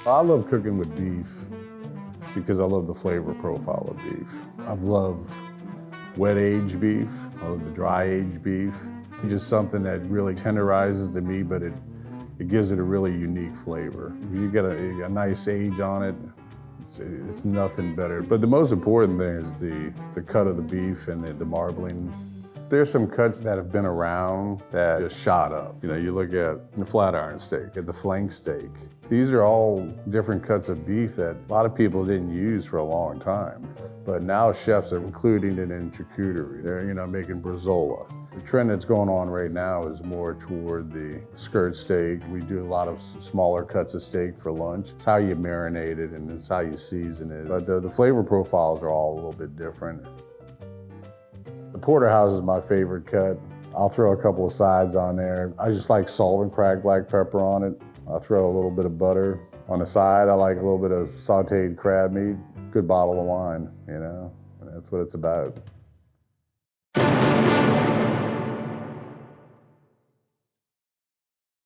I love cooking with beef because I love the flavor profile of beef. I love wet aged beef, I love the dry aged beef. It's just something that really tenderizes the meat, but it gives it a really unique flavor. If you get a nice age on it, it's nothing better. But the most important thing is the cut of the beef and the marbling. There's some cuts that have been around that just shot up. You know, you look at the flat iron steak, at the flank steak. These are all different cuts of beef that a lot of people didn't use for a long time. But now chefs are including it in charcuterie. They're, making bresaola. The trend that's going on right now is more toward the skirt steak. We do a lot of smaller cuts of steak for lunch. It's how you marinate it and it's how you season it. But the flavor profiles are all a little bit different. The porterhouse is my favorite cut. I'll throw a couple of sides on there. I just like salt and cracked black pepper on it. I'll throw a little bit of butter. On the side, I like a little bit of sauteed crab meat. Good bottle of wine, and that's what it's about.